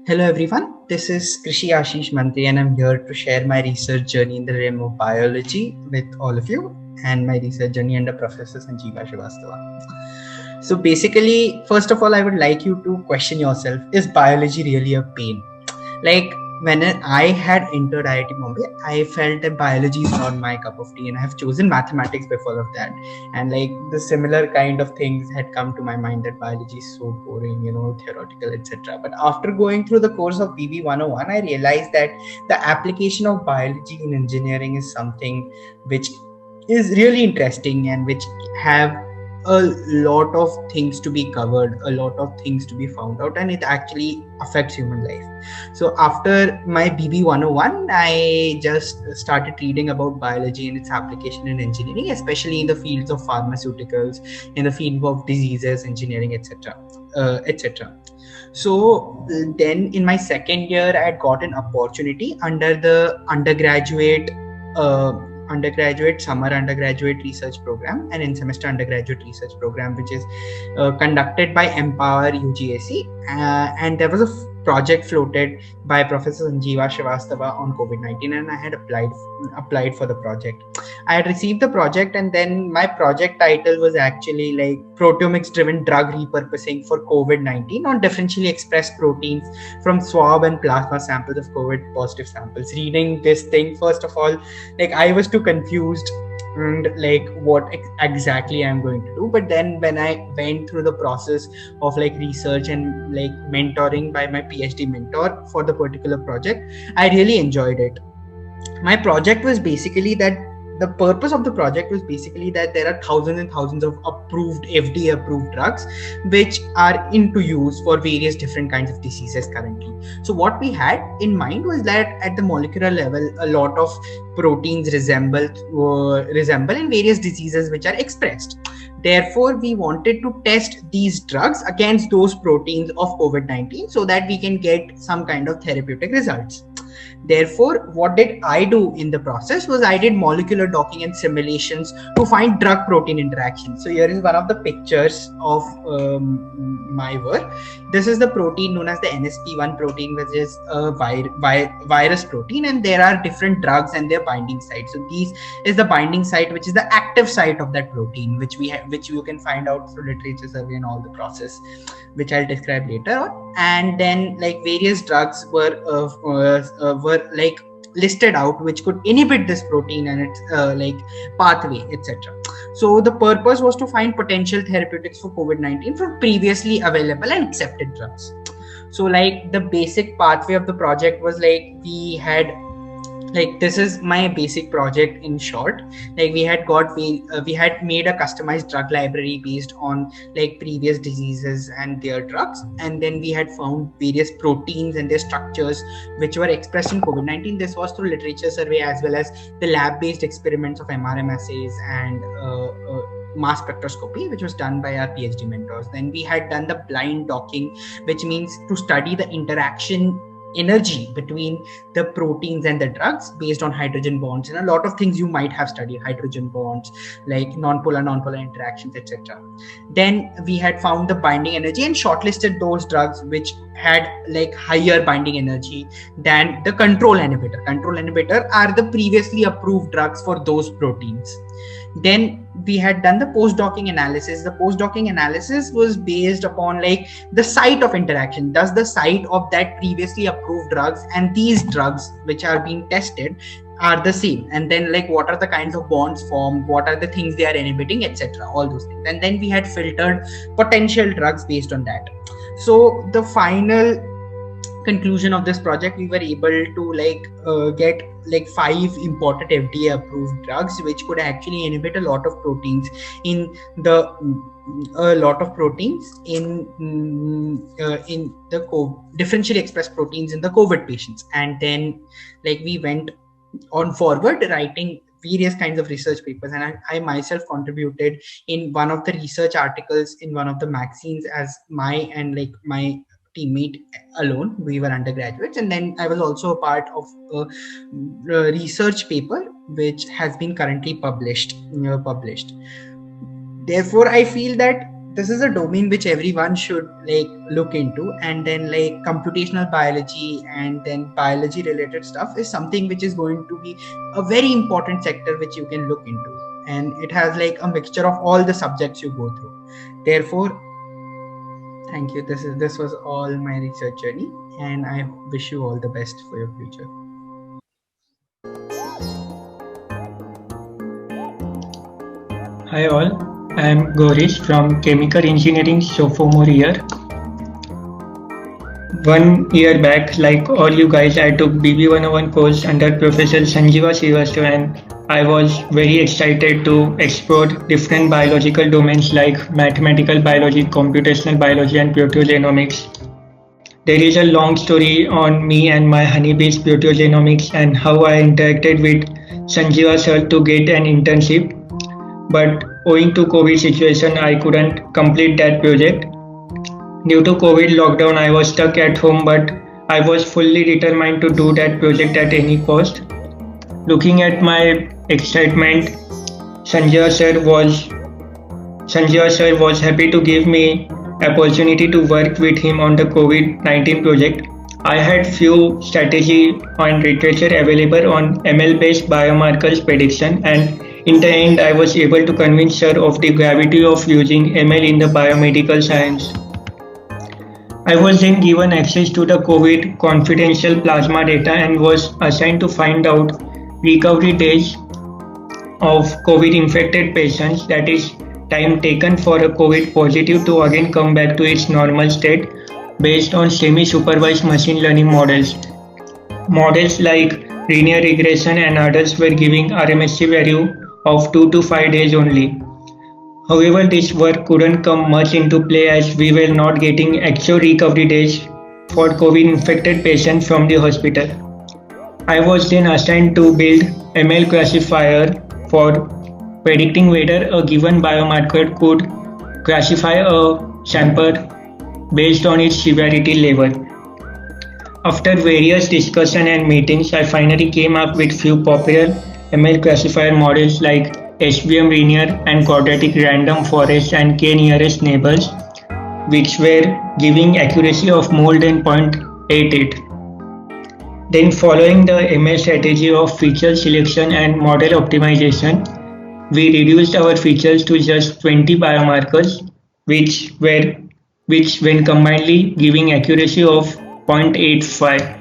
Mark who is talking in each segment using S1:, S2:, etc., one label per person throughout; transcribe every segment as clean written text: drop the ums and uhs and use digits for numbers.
S1: Hello everyone, this is Krishi Ashish Mantri and I'm here to share my research journey in the realm of biology with all of you and my research journey under Professor Sanjeeva Srivastava. So basically, first of all, I would like you to question yourself, is biology really a pain? Like when I had entered IIT Bombay, I felt that biology is not my cup of tea, and I have chosen mathematics before of that. And like the similar kind of things had come to my mind that biology is so boring, theoretical, etc. But after going through the course of BB 101, I realized that the application of biology in engineering is something which is really interesting and which have a lot of things to be covered, a lot of things to be found out, and it actually affects human life. So after my BB 101, I just started reading about biology and its application in engineering, especially in the fields of pharmaceuticals, in the field of diseases, engineering, etc. etc. So then in my second year, I had got an opportunity under the uh, summer undergraduate research program and in semester undergraduate research program, which is conducted by Empower UGAC, and there was a project floated by Professor Sanjeeva Srivastava on COVID-19, and I had applied for the project. I had received the project, and then my project title was actually like proteomics driven drug repurposing for COVID-19 on differentially expressed proteins from swab and plasma samples of COVID positive samples. Reading this thing, first of all, like I was too confused and like what exactly I'm going to do. But then when I went through the process of like research and like mentoring by my PhD mentor for the particular project, I really enjoyed it. My project was basically that the purpose of the project was basically that there are thousands and thousands of approved FDA approved drugs which are into use for various different kinds of diseases currently. So what we had in mind was that at the molecular level a lot of proteins resemble in various diseases which are expressed. Therefore, we wanted to test these drugs against those proteins of COVID-19 so that we can get some kind of therapeutic results. Therefore, what did I do in the process was I did molecular docking and simulations to find drug protein interaction. So here is one of the pictures of my work. This is the protein known as the NSP1 protein, which is a virus protein, and there are different drugs and their binding sites. So these is the binding site, which is the active site of that protein, which you can find out through literature survey and all the process, which I'll describe later on. And then like various drugs were like listed out which could inhibit this protein and its like pathway, etc. So the purpose was to find potential therapeutics for COVID-19 from previously available and accepted drugs. So like the basic pathway of the project was like like this is my basic project in short. Like we had made a customized drug library based on like previous diseases and their drugs, and then we had found various proteins and their structures which were expressed in COVID-19. This was through literature survey as well as the lab based experiments of MRM assays and mass spectroscopy, which was done by our PhD mentors. Then we had done the blind docking, which means to study the interaction energy between the proteins and the drugs based on hydrogen bonds and a lot of things you might have studied, hydrogen bonds, like non-polar interactions, etc. Then we had found the binding energy and shortlisted those drugs which had like higher binding energy than the control inhibitor are the previously approved drugs for those proteins. Then we had done the post-docking analysis. The post-docking analysis was based upon like the site of interaction. Does the site of that previously approved drugs and these drugs which are being tested are the same? And then like what are the kinds of bonds formed, what are the things they are inhibiting, etc. All those things. And then we had filtered potential drugs based on that. So the final conclusion of this project, we were able to get like 5 important FDA approved drugs which could actually inhibit a lot of proteins in the differentially expressed proteins in the COVID patients. And then like we went on forward writing various kinds of research papers, and I myself contributed in one of the research articles in one of the magazines as my teammate alone. We were undergraduates, and then I was also a part of a research paper which has been currently published. Therefore, I feel that this is a domain which everyone should like look into. And then like computational biology and then biology related stuff is something which is going to be a very important sector which you can look into, and it has like a mixture of all the subjects you go through. Therefore, thank you. This was all my research journey, and I wish you all the best for your future.
S2: Hi all, I am Gorish from Chemical Engineering sophomore year. 1 year back, like all you guys, I took BB 101 course under Professor Sanjeeva Srivastava, and I was very excited to explore different biological domains like mathematical biology, computational biology, and proteogenomics. There is a long story on me and my honeybees proteogenomics and how I interacted with Sanjeeva sir to get an internship. But owing to COVID situation, I couldn't complete that project. Due to COVID lockdown, I was stuck at home, but I was fully determined to do that project at any cost. Looking at my excitement, Sanjay sir was happy to give me opportunity to work with him on the COVID-19 project. I had few strategy and literature available on ML-based biomarkers prediction, and in the end, I was able to convince her of the gravity of using ML in the biomedical science. I was then given access to the COVID confidential plasma data and was assigned to find out recovery days of COVID infected patients, that is, time taken for a COVID positive to again come back to its normal state based on semi-supervised machine learning models. Models like linear regression and others were giving RMSE value of 2 to 5 days only. However, this work couldn't come much into play as we were not getting actual recovery days for COVID-infected patients from the hospital. I was then assigned to build ML classifier for predicting whether a given biomarker could classify a sample based on its severity level. After various discussion and meetings, I finally came up with few popular ML classifier models like HBM linear and quadratic random forest and k nearest neighbors, which were giving accuracy of more than 0.88. Then following the ML strategy of feature selection and model optimization, we reduced our features to just 20 biomarkers, which when combinedly giving accuracy of 0.85.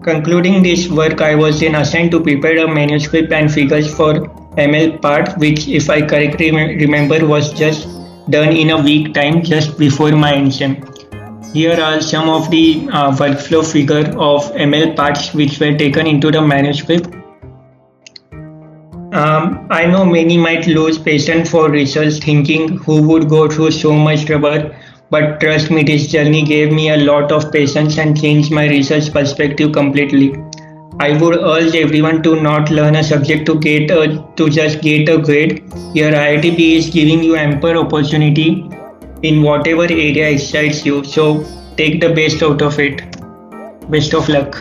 S2: Concluding this work, I was then assigned to prepare a manuscript and figures for ML part, which if I correctly remember was just done in a week time just before my NSEM. Here are some of the workflow figure of ML parts which were taken into the manuscript. I know many might lose patience for research thinking who would go through so much trouble, but trust me, this journey gave me a lot of patience and changed my research perspective completely. I would urge everyone to not learn a subject to just get a grade. Your IITB is giving you ample opportunity in whatever area excites you, so take the best out of it. Best of luck.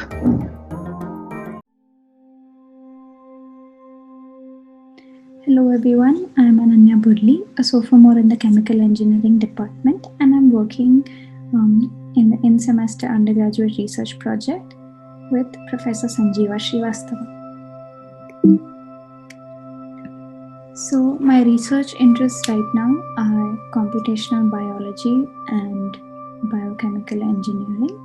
S3: Hello everyone, I am Ananya Burli, a sophomore in the Chemical Engineering department, and I'm working in the in-semester undergraduate research project with Professor Sanjeeva Srivastava. So my research interests right now are computational biology and biochemical engineering.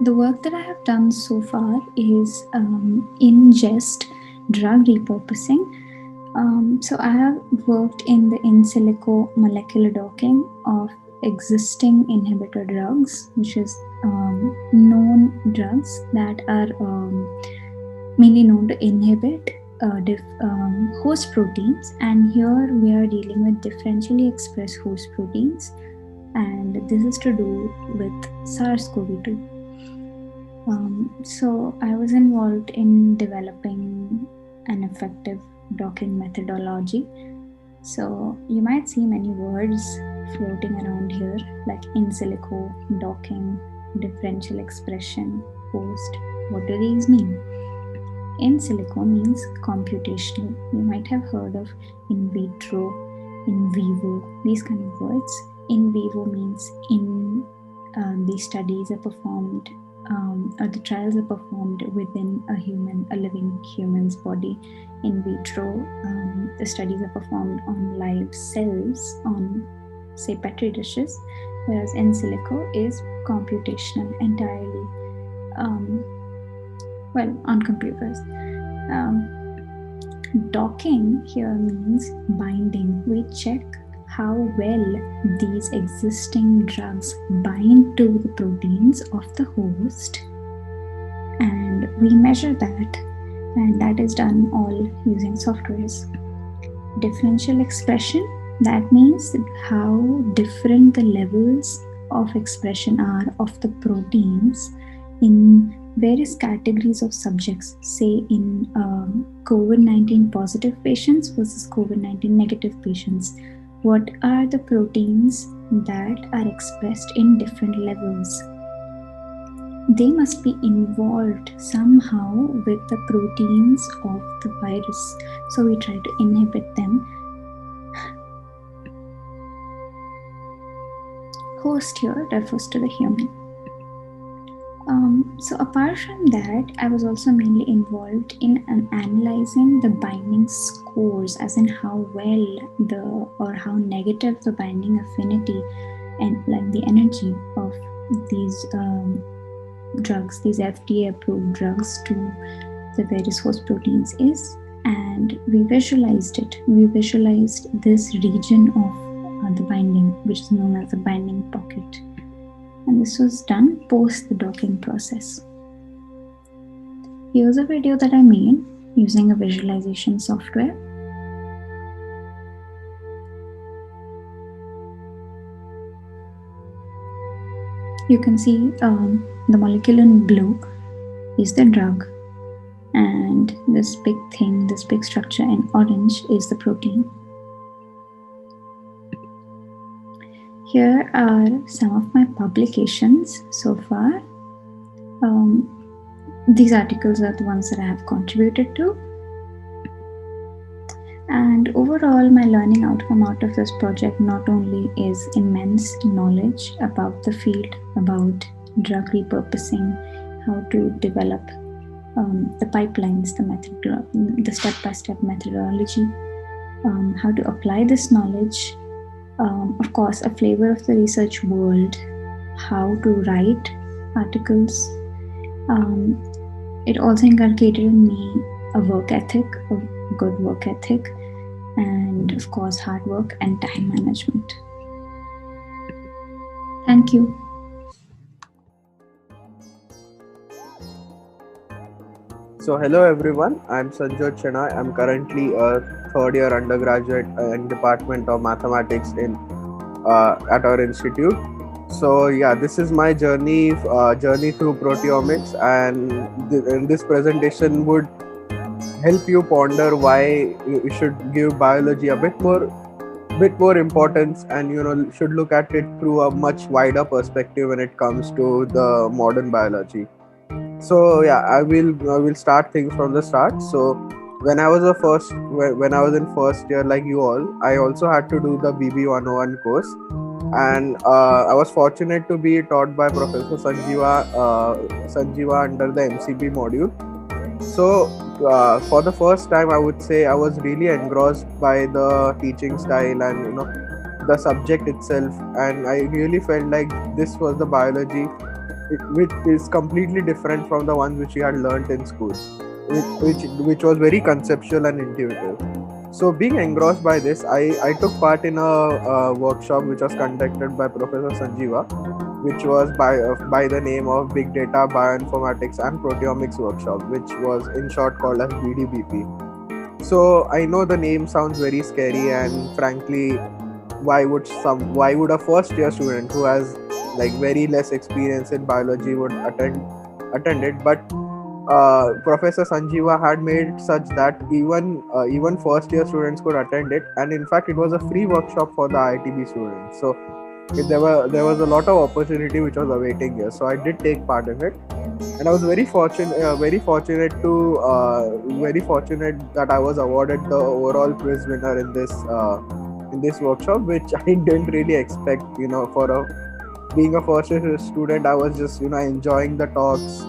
S3: The work that I have done so far is in just drug repurposing. So I have worked in the in silico molecular docking of existing inhibitor drugs, which is known drugs that are mainly known to inhibit host proteins, and here we are dealing with differentially expressed host proteins, and this is to do with SARS-CoV-2. So I was involved in developing an effective docking methodology. So you might see many words floating around here like in silico, docking, differential expression, host. What do these mean? In silico means computational. You might have heard of in vitro, in vivo, these kind of words. In vivo means these studies are performed or the trials are performed within a living human's body. In vitro, the studies are performed on live cells, on say petri dishes, whereas in silico is computational, entirely on computers. Docking here means binding. We check how well these existing drugs bind to the proteins of the host, and we measure that, and that is done all using softwares. Differential expression, that means how different the levels of expression are of the proteins in various categories of subjects, say in COVID-19 positive patients versus COVID-19 negative patients. What are the proteins that are expressed in different levels? They must be involved somehow with the proteins of the virus, so we try to inhibit them. Host here refers to the human. So apart from that, I was also mainly involved in analyzing the binding scores, as in how well or how negative the binding affinity and like the energy of these drugs, these FDA approved drugs to the various host proteins is, and we visualized it. We visualized this region of the binding, which is known as the binding pocket. And this was done post the docking process. Here's a video that I made using a visualization software. You can see the molecule in blue is the drug, and this big thing, this big structure in orange is the protein. Here are some of my publications so far. These articles are the ones that I have contributed to. And overall, my learning outcome out of this project not only is immense knowledge about the field, about drug repurposing, how to develop the pipelines, the step-by-step methodology, how to apply this knowledge, of course, a flavor of the research world, how to write articles. It also inculcated in me a work ethic, a good work ethic, and of course, hard work and time management. Thank you.
S4: So hello everyone, I'm Sanjot Chennai. I'm currently a third year undergraduate in Department of Mathematics at our institute. So yeah, this is my journey through proteomics, and this presentation would help you ponder why you should give biology a bit more importance, and should look at it through a much wider perspective when it comes to the modern biology. So yeah, I will start things from the start. So when I was in first year, like you all, I also had to do the BB 101 course, and I was fortunate to be taught by Professor Sanjeeva under the MCB module. So for the first time, I would say I was really engrossed by the teaching style and the subject itself, and I really felt like this was the biology which is completely different from the ones which we had learnt in school, which was very conceptual and intuitive. So being engrossed by this, I took part in a workshop which was conducted by Professor Sanjeeva, which was by the name of Big Data, Bioinformatics and Proteomics Workshop, which was in short called as BDBP. So I know the name sounds very scary, and frankly, why would a first year student who has like very less experience in biology would attend it? But Professor Sanjeeva had made such that even first year students could attend it, and in fact it was a free workshop for the IITB students. So there was a lot of opportunity which was awaiting here. So I did take part in it, and I was very fortunate that I was awarded the overall quiz winner in this workshop, which I didn't really expect. Being a first year student, I was just enjoying the talks,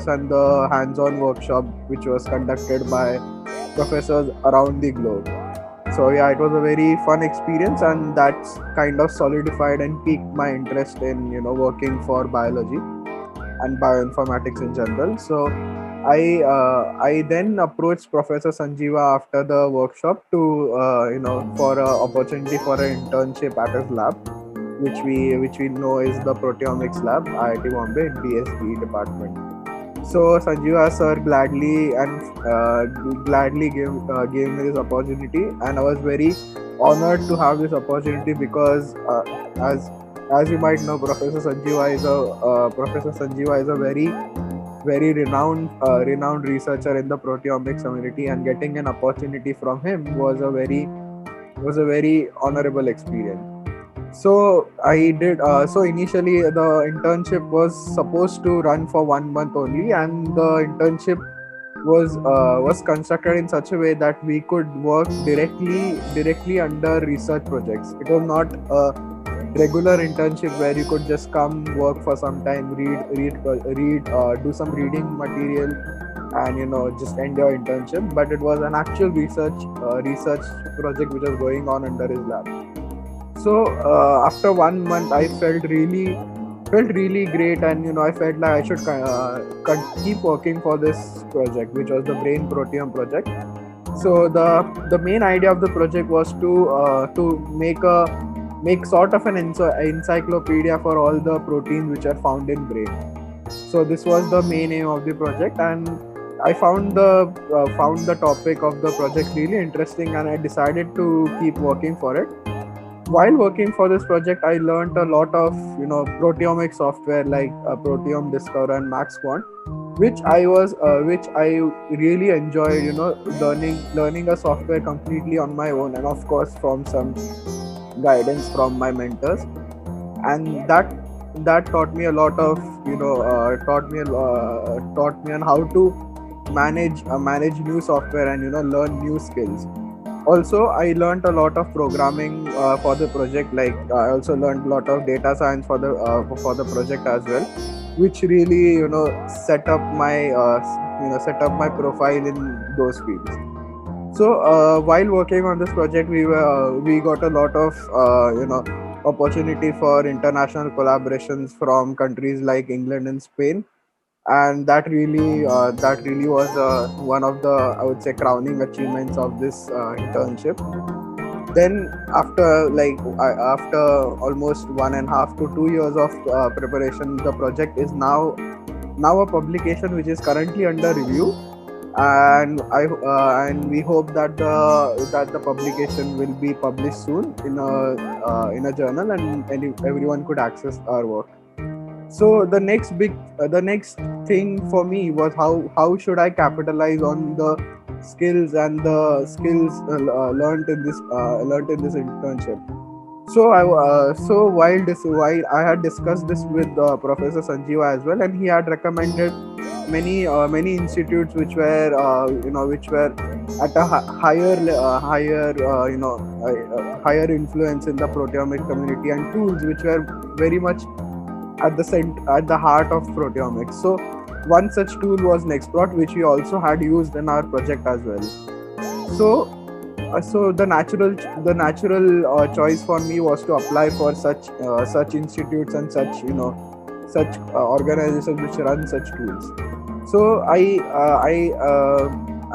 S4: and the hands-on workshop which was conducted by professors around the globe. So yeah, it was a very fun experience, and that's kind of solidified and piqued my interest in working for biology and bioinformatics in general. So I then approached Professor Sanjeeva after the workshop to for an opportunity for an internship at his lab, which we know is the proteomics lab, IIT Bombay in BSB department. So Sanjeeva sir gladly gave me this opportunity, and I was very honored to have this opportunity because as you might know, Professor Sanjeeva is a very renowned researcher in the proteomics community, and getting an opportunity from him was a very honorable experience. So I did. So initially, the internship was supposed to run for 1 month only, and the internship was constructed in such a way that we could work directly under research projects. It was not a regular internship where you could just come work for some time, do some reading material, and just end your internship. But it was an actual research project which was going on under his lab. So after 1 month, I felt really great, and I felt like I should keep working for this project, which was the Brain Proteome project. So the main idea of the project was to make sort of an encyclopedia for all the proteins which are found in brain. So this was the main aim of the project, and I found the topic of the project really interesting, and I decided to keep working for it. While working for this project, I learned a lot of proteomic software like Proteome Discover and MaxQuant, which I really enjoyed. Learning a software completely on my own, and of course from some guidance from my mentors, and that taught me a lot of taught me on how to manage new software and learn new skills. Also, I learned a lot of programming for the project. Like I also learned a lot of data science for the project as well, which really set up my profile in those fields. So while working on this project, we got a lot of opportunity for international collaborations from countries like England and Spain, and that really was one of the, I would say, crowning achievements of this internship. Then after almost 1.5 to 2 years of preparation, the project is now a publication which is currently under review, and we hope that the publication will be published soon in a journal, and everyone could access our work. So the next thing for me was how should I capitalize on the skills learned in this internship. So while I had discussed this with Professor Sanjeeva as well, and he had recommended many institutes which were at a higher influence in the proteomic community, and tools which were very much at the heart of proteomics. So one such tool was Nextprot, which we also had used in our project as well. So the natural choice for me was to apply for such institutes and such organizations which run such tools. So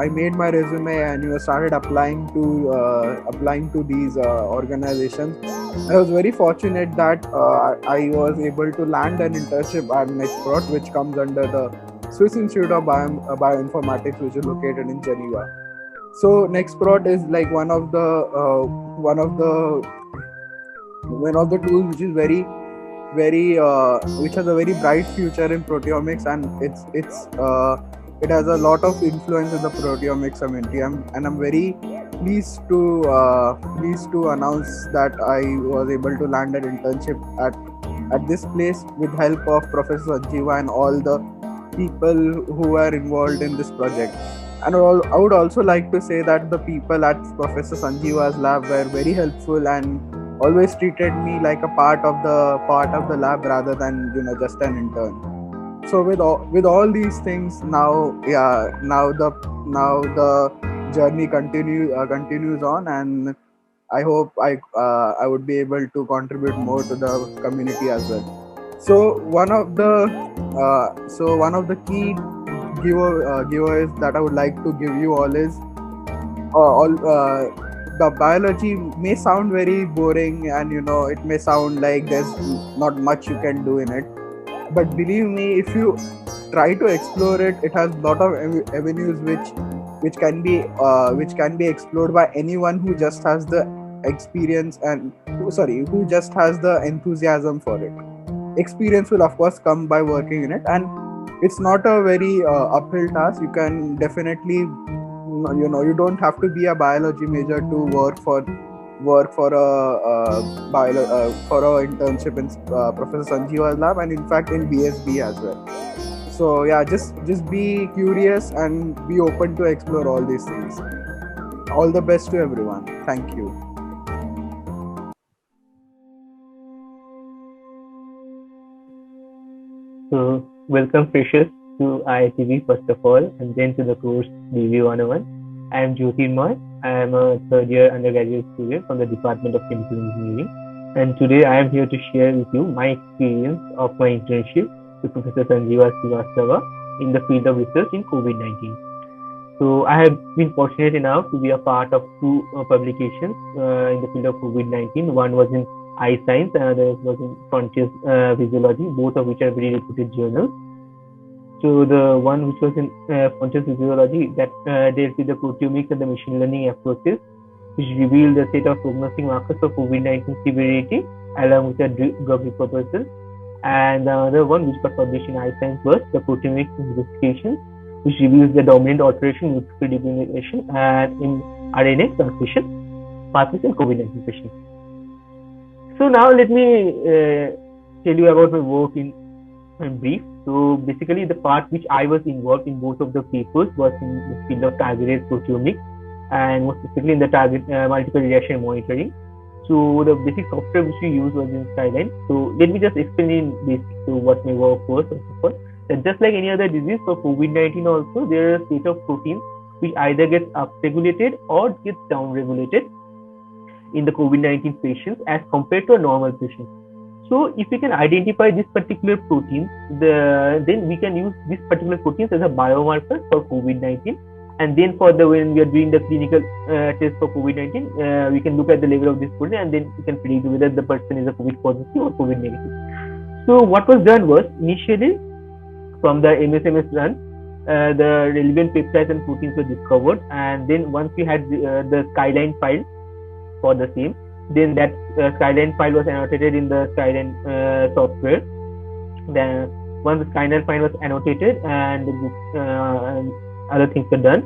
S4: I made my resume and started applying to these organizations. I was very fortunate that I was able to land an internship at Nextprot, which comes under the Swiss Institute of Bioinformatics, which is located in Geneva. So Nextprot is like one of the tools which is which has a very bright future in proteomics, and it has a lot of influence in the proteomics community. I'm very pleased to announce that I was able to land an internship at this place with help of Professor Sanjeeva and all the people who were involved in this project. And I would also like to say that the people at Professor Sanjeeva's lab were very helpful and always treated me like a part of the lab rather than just an intern. So with all these things, now the journey continues on, and I hope I would be able to contribute more to the community as well. So one of the key giveaways that I would like to give you all is the biology may sound very boring, and it may sound like there's not much you can do in it. But believe me, if you try to explore it, it has a lot of avenues which can be explored by anyone who just has the experience and who just has the enthusiasm for it. Experience will of course come by working in it, and it's not a very uphill task. You can definitely, you don't have to be a biology major to work for a internship in Professor Sanjeeva's lab, and in fact in BSB as well. So yeah, just be curious and be open to explore all these things. All the best to everyone. Thank you.
S5: So, welcome freshers to IITB first of all, and then to the course DV 101. I am Jyotirmoy. I am a third year undergraduate student from the Department of Chemical Engineering, and today I am here to share with you my experience of my internship with Professor Sanjeeva Srivastava in the field of research in COVID-19. So, I have been fortunate enough to be a part of two publications in the field of COVID-19. One was in iScience, and another was in Frontiers Physiology, both of which are very reputed journals. So the one which was in Frontiers Physiology, that dealt with the proteomics and the machine learning approaches, which revealed the set of prognostic markers for COVID-19 severity along with the drug repurposal. And the other one which was published in iScience was the proteomics investigation, which reveals the dominant alteration in nuclear degranulation and in RNA transmission pathways in COVID-19 patients. So now let me tell you about my work in brief. So basically the part which I was involved in both of the papers was in the field of targeted proteomics, and more specifically in the target multiple reaction monitoring. So the basic software which we used was in Skyline. So let me just explain in basic what my work was. First of all, that just like any other disease, for COVID-19 also there are a set of proteins which either gets upregulated or gets downregulated in the COVID-19 patients as compared to a normal patient. So if we can identify this particular protein, then we can use this particular proteins as a biomarker for COVID-19. And then when we are doing the clinical test for COVID-19, we can look at the level of this protein, and then we can predict whether the person is a COVID positive or COVID negative. So what was done was, initially from the MSMS run, the relevant peptides and proteins were discovered, and then once we had the Skyline file for the same, then that Skyline file was annotated in the Skyline software. Then once the Skyline file was annotated and other things were done,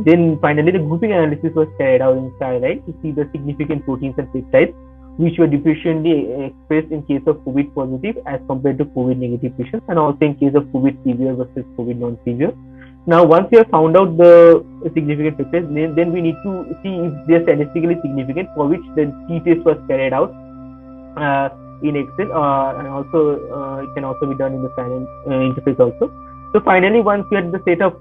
S5: then finally the grouping analysis was carried out in Skyline to see the significant proteins and peptides which were differentially expressed in case of COVID positive as compared to COVID negative patients, and also in case of COVID severe versus COVID non-severe. Now, once we have found out the significant peptides, then we need to see if they are statistically significant, for which the t-test was carried out in Excel, and also it can also be done in the Skyline interface also. So finally, once we had the set of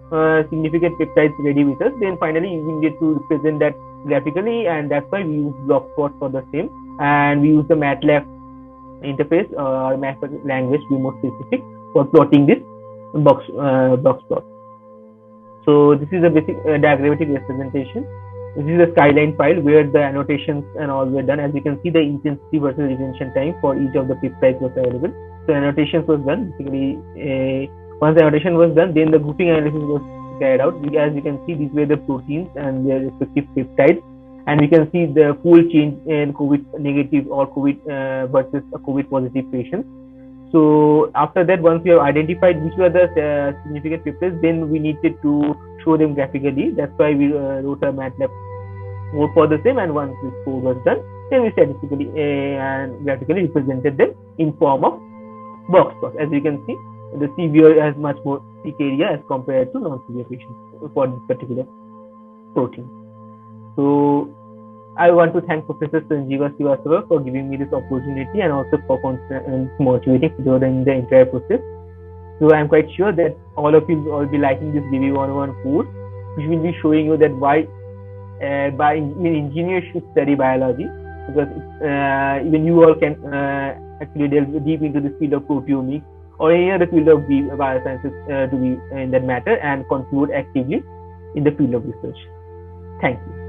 S5: significant peptides ready with us, then finally we need to represent that graphically, and that's why we use Blockspot for the same, and we use the MATLAB interface or MATLAB language to be more specific for plotting this box plot. So this is a basic diagrammatic representation. This is a Skyline file where the annotations and all were done. As you can see, the intensity versus retention time for each of the peptides was available. So annotations was done. Basically, once the annotation was done, then the grouping analysis was carried out. As you can see, these were the proteins and their respective peptides, and we can see the full change in COVID negative or COVID versus a COVID positive patients. So after that, once we have identified which were the significant peptides, then we needed to show them graphically. That's why we wrote a MATLAB more for the same, and once this code was done, then we statistically and graphically represented them in form of box plots. As you can see, the severe has much more peak area as compared to non-severe patients for this particular protein. So I want to thank Professor Sanjeeva Srivastava for giving me this opportunity and also for motivating during the entire process. So I'm quite sure that all of you will be liking this DV 101 course, which will be showing you that why engineers should study biology, because even you all can actually delve deep into this field of proteomics or any other field of biosciences to be in that matter and contribute actively in the field of research. Thank you.